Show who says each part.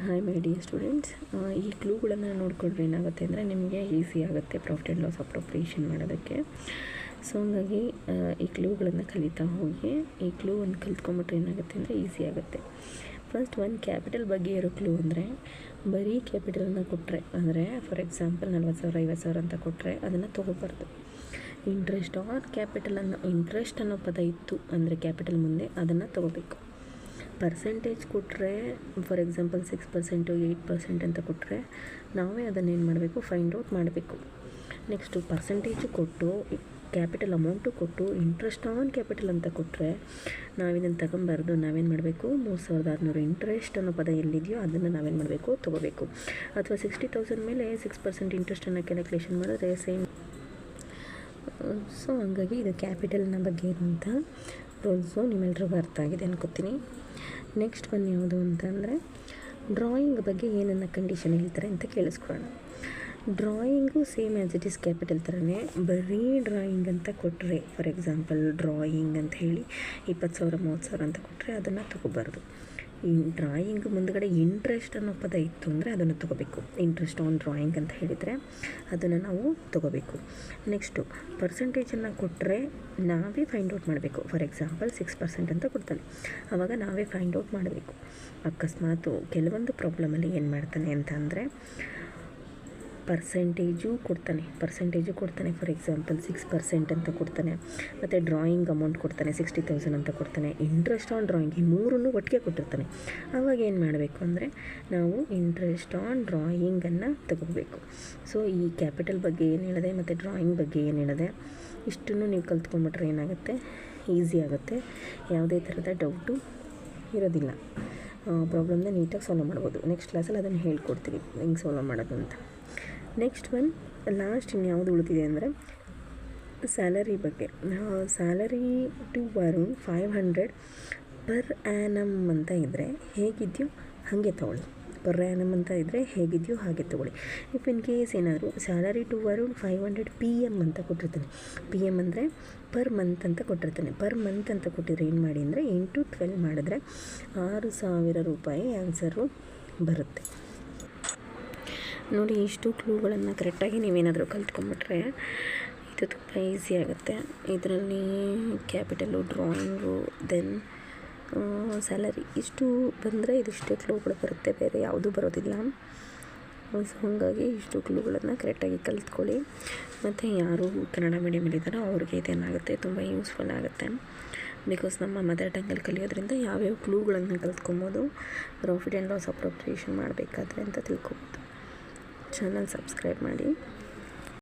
Speaker 1: Hi my dear students, ಈ ಕ್ಲೂಗಳನ್ನು ನೋಡಿಕೊಂಡ್ರೆ ಏನಾಗುತ್ತೆ ಅಂದರೆ ನಿಮಗೆ ಈಸಿ ಆಗುತ್ತೆ ಪ್ರಾಫಿಟ್ ಆ್ಯಂಡ್ ಲಾಸ್ ಅಪ್ರೋಪ್ರಿಯೇಷನ್ ಮಾಡೋದಕ್ಕೆ. ಸೊ ಹಂಗಾಗಿ ಈ ಕ್ಲೂಗಳನ್ನು ಕಲಿತಾ ಹೋಗಿ ಈ ಕ್ಲೂ ಒಂದು ಕಲ್ತ್ಕೊಂಬಿಟ್ರೆ ಏನಾಗುತ್ತೆ ಅಂದರೆ ಈಸಿ ಆಗುತ್ತೆ. ಫಸ್ಟ್ ಒಂದು ಕ್ಯಾಪಿಟಲ್ ಬಗ್ಗೆ ಇರೋ ಕ್ಲೂ ಅಂದರೆ ಬರೀ ಕ್ಯಾಪಿಟಲನ್ನು ಕೊಟ್ಟರೆ, ಅಂದರೆ ಫಾರ್ ಎಕ್ಸಾಂಪಲ್ 40,000 50,000 ಅಂತ ಕೊಟ್ಟರೆ ಅದನ್ನು ತೊಗೋಬಾರ್ದು. ಇಂಟ್ರೆಸ್ಟ್ ಆರ್ ಕ್ಯಾಪಿಟಲ್ ಇಂಟ್ರೆಸ್ಟ್ ಅನ್ನೋ ಪದ ಇತ್ತು ಅಂದರೆ ಕ್ಯಾಪಿಟಲ್ ಮುಂದೆ ಅದನ್ನು ತೊಗೋಬೇಕು. ಪರ್ಸೆಂಟೇಜ್ ಕೊಟ್ಟರೆ ಫಾರ್ ಎಕ್ಸಾಂಪಲ್ 6% 8% ಅಂತ ಕೊಟ್ಟರೆ ನಾವೇ ಅದನ್ನೇನು ಮಾಡಬೇಕು, ಫೈಂಡ್ ಔಟ್ ಮಾಡಬೇಕು. ನೆಕ್ಸ್ಟು ಪರ್ಸೆಂಟೇಜು ಕೊಟ್ಟು ಕ್ಯಾಪಿಟಲ್ ಅಮೌಂಟು ಕೊಟ್ಟು ಇಂಟ್ರೆಸ್ಟ್ ಆನ್ ಕ್ಯಾಪಿಟಲ್ ಅಂತ ಕೊಟ್ಟರೆ ನಾವಿದನ್ನು ತಗೊಂಬಾರ್ದು. ನಾವೇನು ಮಾಡಬೇಕು, 3,600 ಇಂಟ್ರೆಸ್ಟ್ ಅನ್ನೋ ಪದ ಎಲ್ಲಿದೆಯೋ ಅದನ್ನು ನಾವೇನು ಮಾಡಬೇಕು, ತೊಗೋಬೇಕು. ಅಥವಾ 60,000 ಮೇಲೆ 6% ಇಂಟ್ರೆಸ್ಟನ್ನು ಕ್ಯಾಲ್ಕುಲೇಷನ್ ಮಾಡಿದ್ರೆ ಸೇಮ್. ಸೊ ಹಂಗಾಗಿ ಇದು ಕ್ಯಾಪಿಟಲ್ನ ಬಗ್ಗೆ ಇರುವಂಥ ರೂಲ್ಸು ನಿಮ್ಮೆಲ್ರಿಗೂ ಅರ್ಥ ಆಗಿದೆ ಅನ್ಕೋತೀನಿ. ನೆಕ್ಸ್ಟ್ ಒಂದು ಯಾವುದು ಅಂತಂದರೆ ಡ್ರಾಯಿಂಗ್ ಬಗ್ಗೆ ಏನನ್ನ ಕಂಡೀಷನ್ ಹೇಳ್ತಾರೆ ಅಂತ ಕೇಳಿಸ್ಕೊಳ್ಳೋಣ. Drawing same as it is capital ಥರನೇ, ಬರೀ ಡ್ರಾಯಿಂಗ್ ಅಂತ ಕೊಟ್ಟರೆ ಫಾರ್ ಎಕ್ಸಾಂಪಲ್ ಡ್ರಾಯಿಂಗ್ ಅಂತ ಹೇಳಿ 20,000 30,000 ಅಂತ ಕೊಟ್ಟರೆ ಅದನ್ನು ತೊಗೋಬಾರ್ದು. ಈ ಡ್ರಾಯಿಂಗ್ ಮುಂದ್ಗಡೆ ಇಂಟ್ರೆಸ್ಟ್ ಅನ್ನೋ ಪದ ಇತ್ತು ಅಂದರೆ ಅದನ್ನು ತೊಗೋಬೇಕು. ಇಂಟ್ರೆಸ್ಟ್ ಆನ್ ಡ್ರಾಯಿಂಗ್ ಅಂತ ಹೇಳಿದರೆ ಅದನ್ನು ನಾವು ತೊಗೋಬೇಕು. ನೆಕ್ಸ್ಟು ಪರ್ಸೆಂಟೇಜನ್ನು ಕೊಟ್ಟರೆ ನಾವೇ ಫೈಂಡ್ ಔಟ್ ಮಾಡಬೇಕು. ಫಾರ್ ಎಕ್ಸಾಂಪಲ್ 6% ಅಂತ ಕೊಡ್ತಾನೆ, ಆವಾಗ ನಾವೇ ಫೈಂಡ್ ಔಟ್ ಮಾಡಬೇಕು. ಅಕಸ್ಮಾತು ಕೆಲವೊಂದು ಪ್ರಾಬ್ಲಮಲ್ಲಿ ಏನು ಮಾಡ್ತಾನೆ ಅಂತ ಅಂದರೆ ಪರ್ಸೆಂಟೇಜು ಕೊಡ್ತಾನೆ ಫಾರ್ ಎಕ್ಸಾಂಪಲ್ 6% ಅಂತ ಕೊಡ್ತಾನೆ, ಮತ್ತು ಡ್ರಾಯಿಂಗ್ ಅಮೌಂಟ್ ಕೊಡ್ತಾನೆ 60,000 ಅಂತ ಕೊಡ್ತಾನೆ, ಇಂಟ್ರೆಸ್ಟ್ ಆನ್ ಡ್ರಾಯಿಂಗ್ ಈ ಮೂರನ್ನು ಒಟ್ಟಿಗೆ ಕೊಟ್ಟಿರ್ತಾನೆ. ಆವಾಗ ಏನು ಮಾಡಬೇಕು ಅಂದರೆ ನಾವು ಇಂಟ್ರೆಸ್ಟ್ ಆನ್ ಡ್ರಾಯಿಂಗನ್ನು ತಗೋಬೇಕು. ಸೊ ಈ ಕ್ಯಾಪಿಟಲ್ ಬಗ್ಗೆ ಏನು ಹೇಳಿದೆ ಮತ್ತು ಡ್ರಾಯಿಂಗ್ ಬಗ್ಗೆ ಏನು ಹೇಳಿದೆ ಇಷ್ಟನ್ನು ನೀವು ಕಲ್ತ್ಕೊಂಡ್ಬಿಟ್ರೆ ಏನಾಗುತ್ತೆ, ಈಸಿ ಆಗುತ್ತೆ. ಯಾವುದೇ ಥರದ ಡೌಟು ಇರೋದಿಲ್ಲ. ಪ್ರಾಬ್ಲಮ್ನ ನೀಟಾಗಿ ಸಾಲ್ವ್ ಮಾಡ್ಬೋದು. ನೆಕ್ಸ್ಟ್ ಕ್ಲಾಸಲ್ಲಿ ಅದನ್ನು ಹೇಳ್ಕೊಡ್ತೀವಿ ಹೆಂಗೆ ಸಾಲ್ವ್ ಮಾಡೋದು ಅಂತ. ನೆಕ್ಸ್ಟ್ ಲಾಸ್ಟ್ ಇನ್ಯಾವುದು ಉಳಿದಿದೆ ಅಂದರೆ ಸ್ಯಾಲರಿ ಬಗ್ಗೆ. Salary to Varun 500 per annum ಅಂತ ಇದ್ದರೆ ಹೇಗಿದೆಯೋ ಹಾಗೆ ತೊಗೊಳ್ಳಿ. ಪರ್ ಆ್ಯನಮ್ ಅಂತ ಇದ್ದರೆ ಹೇಗಿದೆಯೋ ಹಾಗೆ ತೊಗೊಳ್ಳಿ. ಇಫ್ ಇನ್ ಕೇಸ್ ಏನಾದರೂ ಸ್ಯಾಲರಿ ಟು ವರುಣ್ 500 PM ಅಂತ ಕೊಟ್ಟಿರ್ತಾನೆ, PM ಅಂದರೆ ಪರ್ ಮಂತ್ ಅಂತ ಕೊಟ್ಟಿರ್ತಾನೆ. ಪರ್ ಮಂತ್ ಅಂತ ಕೊಟ್ಟಿದ್ರೆ ಏನು ಮಾಡಿ ಅಂದರೆ 8 12 ಮಾಡಿದ್ರೆ 6,000 ರೂಪಾಯಿ ಆನ್ಸರು ಬರುತ್ತೆ. ನೋಡಿ, ಇಷ್ಟು ಕ್ಲೂಗಳನ್ನು ಕರೆಕ್ಟಾಗಿ ನೀವೇನಾದರೂ ಕಲ್ತ್ಕೊಂಡ್ಬಿಟ್ರೆ ಇದು ತುಂಬ ಈಸಿ ಆಗುತ್ತೆ. ಇದರಲ್ಲಿ ಕ್ಯಾಪಿಟಲು, ಡ್ರಾಯಿಂಗು, ದೆನ್ ಸ್ಯಾಲರಿ ಇಷ್ಟು ಬಂದರೆ ಇದಿಷ್ಟೇ ಕ್ಲೂಗಳು ಬರುತ್ತೆ, ಬೇರೆ ಯಾವುದೂ ಬರೋದಿಲ್ಲ. ಸೊ ಹಾಗಾಗಿ ಇಷ್ಟು ಕ್ಲೂಗಳನ್ನು ಕರೆಕ್ಟಾಗಿ ಕಲ್ತ್ಕೊಳ್ಳಿ. ಮತ್ತು ಯಾರು ಕನ್ನಡ ಮೀಡಿಯಮಲ್ಲಿದ್ದಾರೋ ಅವ್ರಿಗೆ ಇದೇನಾಗುತ್ತೆ, ತುಂಬ ಯೂಸ್ಫುಲ್ ಆಗುತ್ತೆ. ಬಿಕಾಸ್ ನಮ್ಮ ಮದರ್ ಟಂಗಲ್ಲಿ ಕಲಿಯೋದ್ರಿಂದ ಯಾವ್ಯಾವ ಕ್ಲೂಗಳನ್ನು ಕಲ್ತ್ಕೊಬೋದು, ಪ್ರಾಫಿಟ್ ಆ್ಯಂಡ್ ಲಾಸ್ ಅಪ್ರೋಪ್ರಿಯೇಷನ್ ಮಾಡಬೇಕಾದ್ರೆ ಅಂತ ತಿಳ್ಕೊಬೋದು. ಚಾನಲ್ ಸಬ್ಸ್ಕ್ರೈಬ್ ಮಾಡಿ.